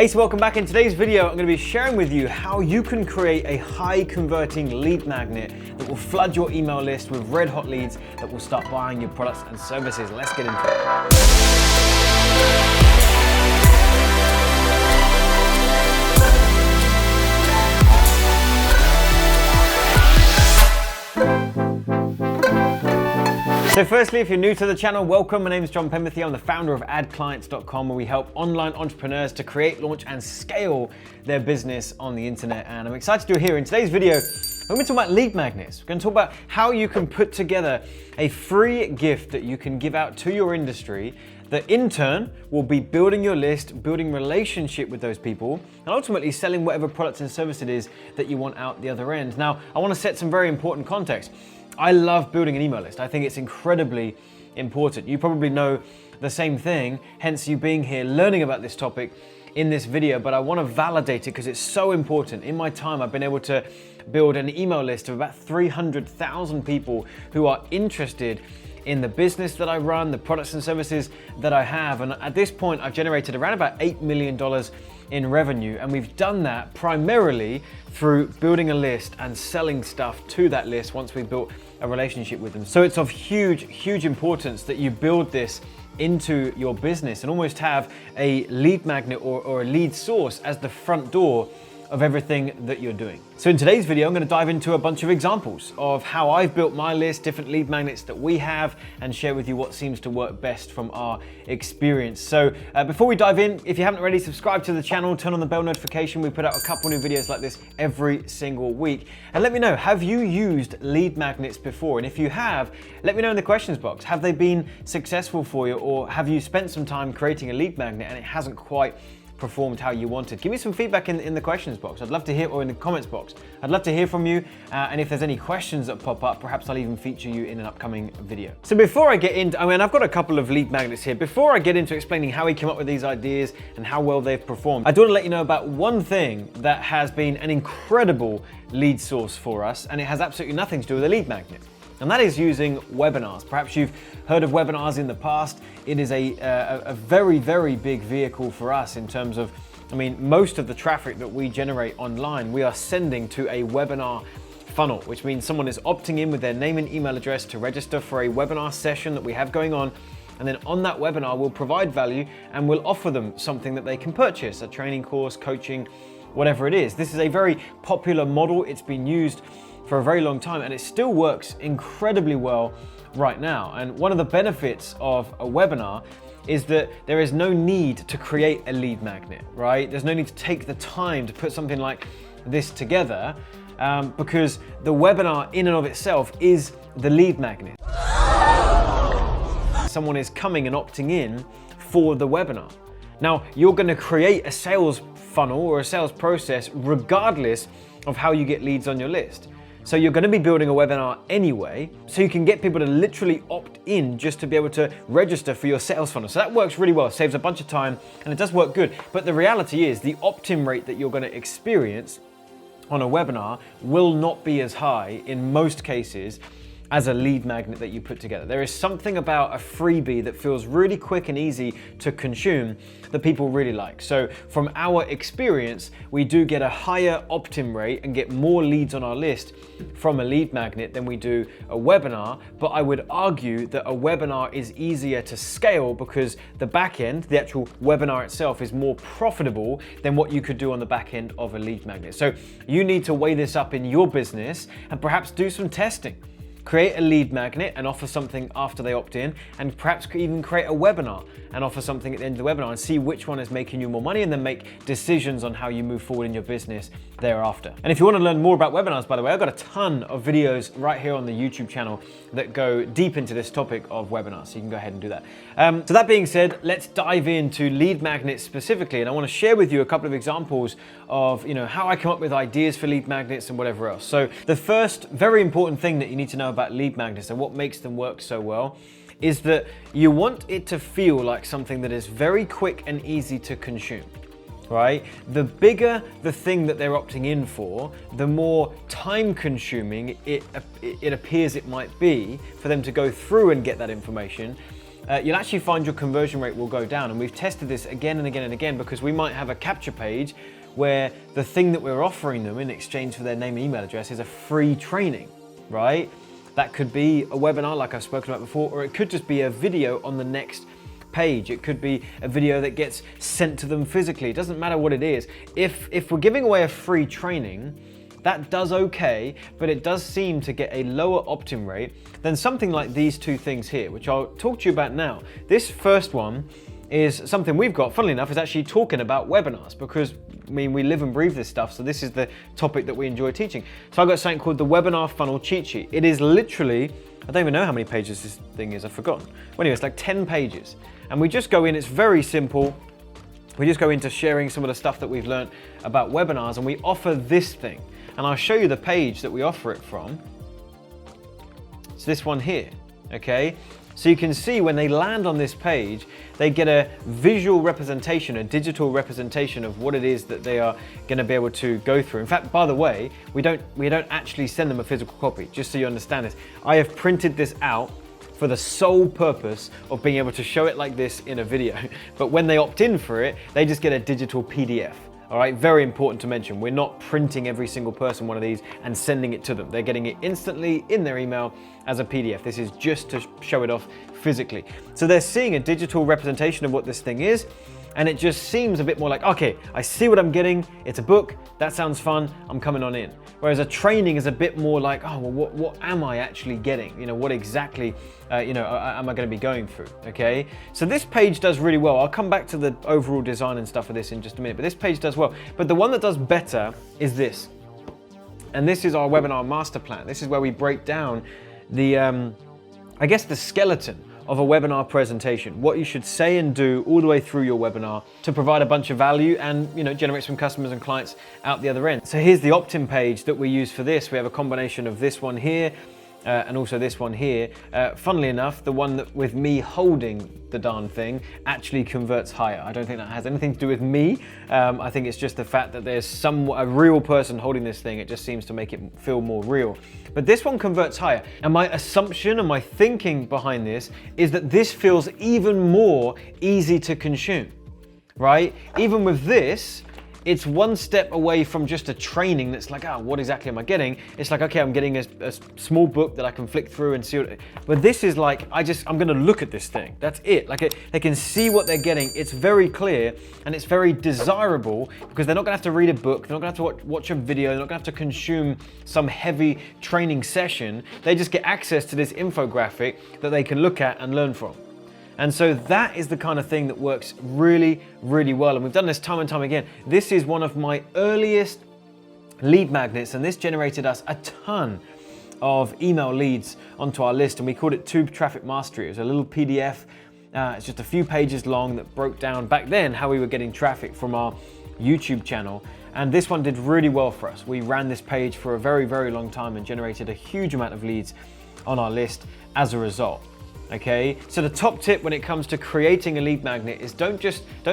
Hey, so welcome back. In today's video, I'm going to be sharing with you how you can create a high converting lead magnet that will flood your email list with red hot leads that will start buying your products and services. Let's get into it. So firstly, if you're new to the channel, welcome. My name is Penberthy. I'm the founder of AdClients.com, where we help online entrepreneurs to create, launch, and scale their business on the internet. And I'm excited to do it here. In today's video, we're going to talk about lead magnets. We're going to talk about how you can put together a free gift that you can give out to your industry that in turn will be building your list, building relationship with those people, and ultimately selling whatever products and service it is that you want out the other end. Now, I want to set some very important context. I love building an email list. I think it's incredibly important. You probably know the same thing, hence you being here learning about this topic in this video, but I want to validate it because it's so important. In my time, I've been able to build an email list of about 300,000 people who are interested in the business that I run, the products and services that I have. And at this point, I've generated around about $8 million in revenue. And we've done that primarily through building a list and selling stuff to that list once we've built a relationship with them. So it's of huge importance that you build this into your business and almost have a lead magnet or a lead source as the front door of everything that you're doing. So in today's video, I'm going to dive into a bunch of examples of how I've built my list, different lead magnets that we have, and share with you what seems to work best from our experience. So before we dive in, if you haven't already, subscribe to the channel, turn on the bell notification. We put out a couple new videos like this every single week. And let me know, have you used lead magnets before? And if you have, let me know in the questions box. Have they been successful for you, or have you spent some time creating a lead magnet and it hasn't quite performed how you wanted? Give me some feedback in the questions box. I'd love to hear, or in the comments box. I'd love to hear from you. And if there's any questions that pop up, perhaps I'll even feature you in an upcoming video. So before I get into, I've got a couple of lead magnets here. Before I get into explaining how we came up with these ideas and how well they've performed, I do want to let you know about one thing that has been an incredible lead source for us, and it has absolutely nothing to do with a lead magnet. And that is using webinars. Perhaps you've heard of webinars in the past. It is a very big vehicle for us in terms of, most of the traffic that we generate online, we are sending to a webinar funnel, which means someone is opting in with their name and email address to register for a webinar session that we have going on. And then on that webinar, we'll provide value and we'll offer them something that they can purchase, a training course, coaching, whatever it is. This is a very popular model. It's been used for a very long time, and it still works incredibly well right now. And one of the benefits of a webinar is that there is no need to create a lead magnet, right? There's no need to take the time to put something like this together because the webinar in and of itself is the lead magnet. Someone is coming and opting in for the webinar. Now, you're going to create a sales funnel or a sales process regardless of how you get leads on your list. So you're going to be building a webinar anyway, so you can get people to literally opt in just to be able to register for your sales funnel. So that works really well, saves a bunch of time, and it does work good. But the reality is the opt-in rate that you're going to experience on a webinar will not be as high in most cases as a lead magnet that you put together. There is something about a freebie that feels really quick and easy to consume that people really like. So from our experience, we do get a higher opt-in rate and get more leads on our list from a lead magnet than we do a webinar. But I would argue that a webinar is easier to scale because the back end, the actual webinar itself, is more profitable than what you could do on the back end of a lead magnet. So you need to weigh this up in your business and perhaps do some testing. Create a lead magnet and offer something after they opt in, and perhaps even create a webinar and offer something at the end of the webinar and see which one is making you more money, and then make decisions on how you move forward in your business thereafter. And if you want to learn more about webinars, by the way, I've got a ton of videos right here on the YouTube channel that go deep into this topic of webinars, so you can go ahead and do that. So that being said, let's dive into lead magnets specifically, and I want to share with you a couple of examples of how I come up with ideas for lead magnets and whatever else. So the first very important thing that you need to know about lead magnets and what makes them work so well is that you want it to feel like something that is very quick and easy to consume, right? The bigger the thing that they're opting in for, the more time consuming it appears it might be for them to go through and get that information. you'll actually find your conversion rate will go down. And we've tested this again and again and again, because we might have a capture page where the thing that we're offering them in exchange for their name and email address is a free training, right? That could be a webinar like I've spoken about before, or it could just be a video on the next page. It could be a video that gets sent to them physically. It doesn't matter what it is. If we're giving away a free training, that does okay, but it does seem to get a lower opt-in rate than something like these two things here, which I'll talk to you about now. This first one is something we've got, funnily enough, is actually talking about webinars, because I mean, we live and breathe this stuff, so this is the topic that we enjoy teaching. So I've got something called the Webinar Funnel Cheat Sheet. It is literally, I don't even know how many pages this thing is, I've forgotten. Well, anyway, it's like 10 pages. And we just go in, it's very simple. We just go into sharing some of the stuff that we've learned about webinars, and we offer this thing. And I'll show you the page that we offer it from. It's this one here, okay? So you can see when they land on this page, they get a visual representation, a digital representation of what it is that they are going to be able to go through. In fact, by the way, we don't actually send them a physical copy, just so you understand this. I have printed this out for the sole purpose of being able to show it like this in a video. But when they opt in for it, they just get a digital PDF. All right, very important to mention. We're not printing every single person one of these and sending it to them. They're getting it instantly in their email as a PDF. This is just to show it off physically. So they're seeing a digital representation of what this thing is, and it just seems a bit more like, okay, I see what I'm getting. It's a book. That sounds fun. I'm coming on in. Whereas a training is a bit more like, oh, well, what am I actually getting? You know, what exactly, am I going to be going through? Okay. So this page does really well. I'll come back to the overall design and stuff of this in just a minute, but this page does well. But the one that does better is this. And this is our webinar master plan. This is where we break down the, I guess, the skeleton of a webinar presentation, what you should say and do all the way through your webinar to provide a bunch of value and generate some customers and clients out the other end. So here's the opt-in page that we use for this. We have a combination of this one here and also this one here. Funnily enough, the one that with me holding the darn thing actually converts higher. I don't think that has anything to do with me. I think it's just the fact that there's a real person holding this thing. It just seems to make it feel more real. But this one converts higher. And my assumption and my thinking behind this is that this feels even more easy to consume, right? Even with this, it's one step away from just a training that's like, what exactly am I getting? It's like, okay, I'm getting a small book that I can flick through and see what, but this is like, I'm gonna look at this thing. That's it. Like they can see what they're getting. It's very clear and it's very desirable because they're not gonna have to read a book. They're not gonna have to watch a video. They're not gonna have to consume some heavy training session. They just get access to this infographic that they can look at and learn from. And so that is the kind of thing that works really, really well. And we've done this time and time again. This is one of my earliest lead magnets, and this generated us a ton of email leads onto our list, and we called it Tube Traffic Mastery. It was a little PDF. It's just a few pages long that broke down back then how we were getting traffic from our YouTube channel. And this one did really well for us. We ran this page for a very, very long time and generated a huge amount of leads on our list as a result. Okay, so the top tip when it comes to creating a lead magnet is don't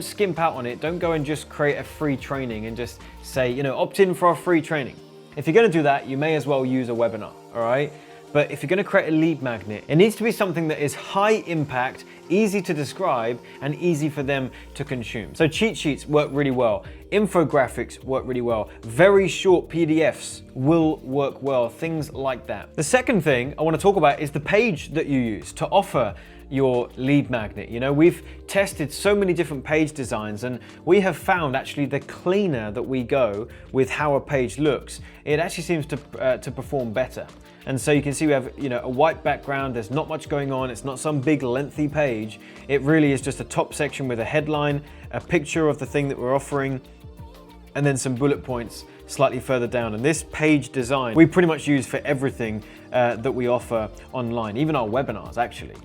skimp out on it. Don't go and just create a free training and just say, opt in for our free training. If you're going to do that, you may as well use a webinar, all right? But if you're going to create a lead magnet, it needs to be something that is high impact, easy to describe, and easy for them to consume. So cheat sheets work really well. Infographics work really well. Very short PDFs will work well, things like that. The second thing I want to talk about is the page that you use to offer your lead magnet. We've tested so many different page designs, and we have found actually the cleaner that we go with how a page looks, it actually seems to perform better. And so you can see we have a white background. There's not much going on. It's not some big lengthy page. It really is just a top section with a headline, a picture of the thing that we're offering, and then some bullet points slightly further down. And this page design we pretty much use for everything that we offer online, even our webinars actually.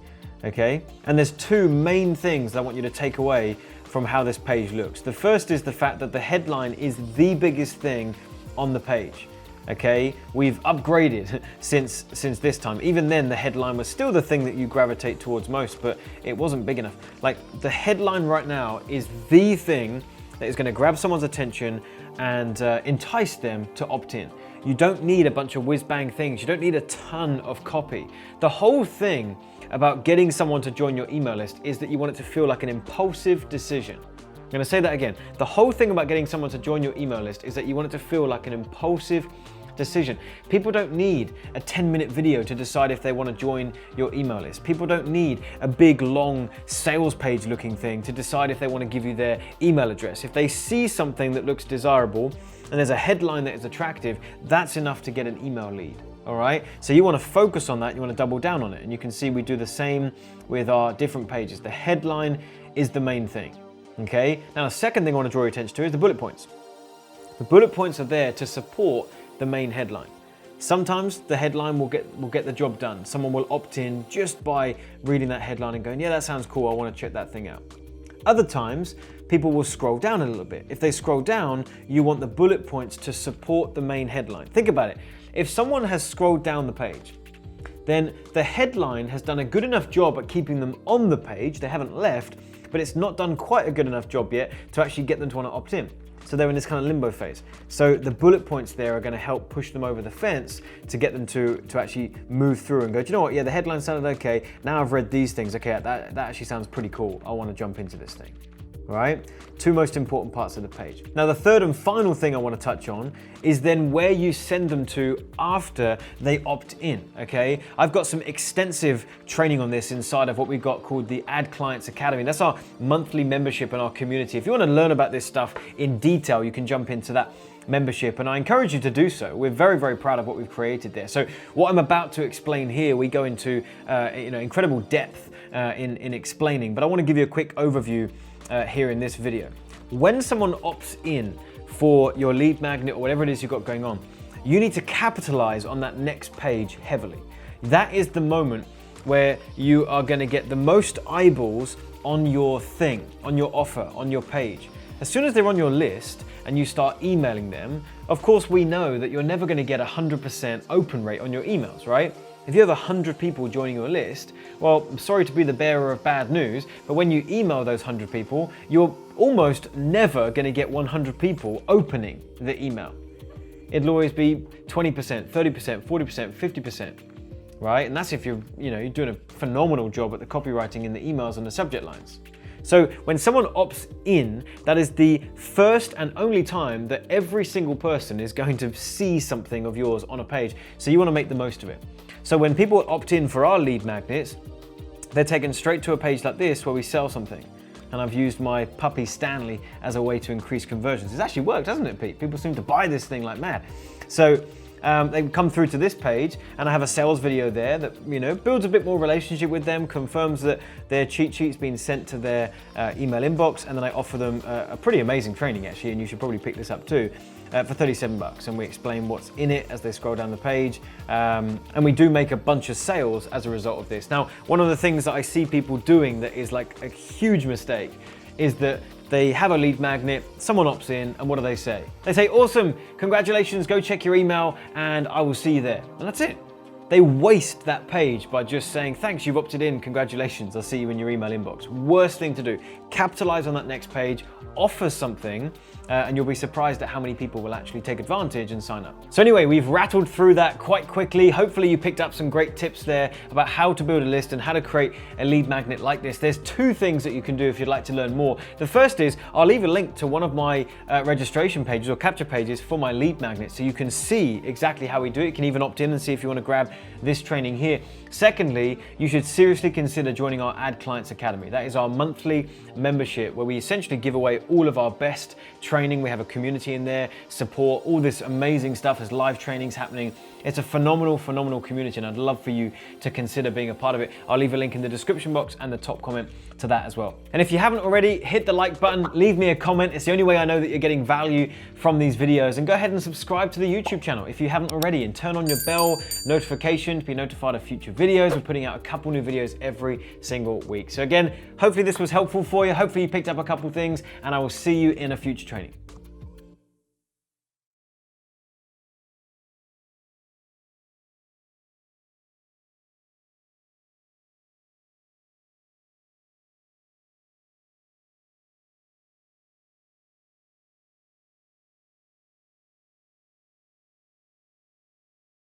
Okay, and there's two main things I want you to take away from how this page looks. The first is the fact that the headline is the biggest thing on the page. Okay, we've upgraded since this time. Even then, the headline was still the thing that you gravitate towards most, but it wasn't big enough. Like the headline right now is the thing that is going to grab someone's attention and entice them to opt in. You don't need a bunch of whiz-bang things. You don't need a ton of copy. The whole thing about getting someone to join your email list is that you want it to feel like an impulsive decision. I'm going to say that again. The whole thing about getting someone to join your email list is that you want it to feel like an impulsive decision. People don't need a 10-minute video to decide if they want to join your email list. People don't need a big, long sales page looking thing to decide if they want to give you their email address. If they see something that looks desirable and there's a headline that is attractive, that's enough to get an email lead. All right, so you want to focus on that, you want to double down on it. And you can see we do the same with our different pages. The headline is the main thing, okay? Now, the second thing I want to draw your attention to is the bullet points. The bullet points are there to support the main headline. Sometimes the headline will get the job done. Someone will opt in just by reading that headline and going, yeah, that sounds cool, I want to check that thing out. Other times, people will scroll down a little bit. If they scroll down, you want the bullet points to support the main headline. Think about it. If someone has scrolled down the page, then the headline has done a good enough job at keeping them on the page. They haven't left, but it's not done quite a good enough job yet to actually get them to want to opt in. So they're in this kind of limbo phase. So the bullet points there are going to help push them over the fence to get them to actually move through and go, do you know what? Yeah, the headline sounded okay. Now I've read these things. Okay, that actually sounds pretty cool. I want to jump into this thing. Right? Two most important parts of the page. Now, the third and final thing I want to touch on is then where you send them to after they opt in, okay? I've got some extensive training on this inside of what we've got called the Ad Clients Academy. That's our monthly membership in our community. If you want to learn about this stuff in detail, you can jump into that membership, and I encourage you to do so. We're very, very proud of what we've created there. So what I'm about to explain here, we go into incredible depth in explaining, but I want to give you a quick overview here in this video. When someone opts in for your lead magnet or whatever it is you've got going on, you need to capitalize on that next page heavily. That is the moment where you are going to get the most eyeballs on your thing, on your offer, on your page. As soon as they're on your list and you start emailing them, of course we know that you're never going to get 100% open rate on your emails, right? If you have 100 people joining your list, well, I'm sorry to be the bearer of bad news, but when you email those 100 people, you're almost never going to get 100 people opening the email. It'll always be 20%, 30%, 40%, 50%, right? And that's if you're doing a phenomenal job at the copywriting in the emails and the subject lines. So when someone opts in, that is the first and only time that every single person is going to see something of yours on a page. So you want to make the most of it. So when people opt in for our lead magnets, they're taken straight to a page like this where we sell something. And I've used my puppy Stanley as a way to increase conversions. It's actually worked, hasn't it, Pete? People seem to buy this thing like mad. So they come through to this page, and I have a sales video there that builds a bit more relationship with them, confirms that their cheat sheet's been sent to their email inbox, and then I offer them a pretty amazing training actually, and you should probably pick this up too, for $37. And we explain what's in it as they scroll down the page, and we do make a bunch of sales as a result of this. Now, one of the things that I see people doing that is like a huge mistake is that they have a lead magnet, someone opts in, and what do they say? They say, awesome, congratulations, go check your email, and I will see you there. And that's it. They waste that page by just saying, thanks, you've opted in, congratulations, I'll see you in your email inbox. Worst thing to do. Capitalize on that next page, offer something, and you'll be surprised at how many people will actually take advantage and sign up. So anyway, we've rattled through that quite quickly. Hopefully you picked up some great tips there about how to build a list and how to create a lead magnet like this. There's two things that you can do if you'd like to learn more. The first is, I'll leave a link to one of my registration pages or capture pages for my lead magnet, so you can see exactly how we do it. You can even opt in and see if you want to grab this training here. Secondly, you should seriously consider joining our Ad Clients Academy. That is our monthly membership where we essentially give away all of our best training. We have a community in there, support, all this amazing stuff. There's live trainings happening. It's a phenomenal community, and I'd love for you to consider being a part of it. I'll leave a link in the description box and the top comment to that as well. And if you haven't already, hit the like button, leave me a comment. It's the only way I know that you're getting value from these videos. And go ahead and subscribe to the YouTube channel if you haven't already, and turn on your bell notification to be notified of future videos. We're putting out a couple new videos every single week. So again, hopefully this was helpful for you. Hopefully you picked up a couple things, and I will see you in a future training.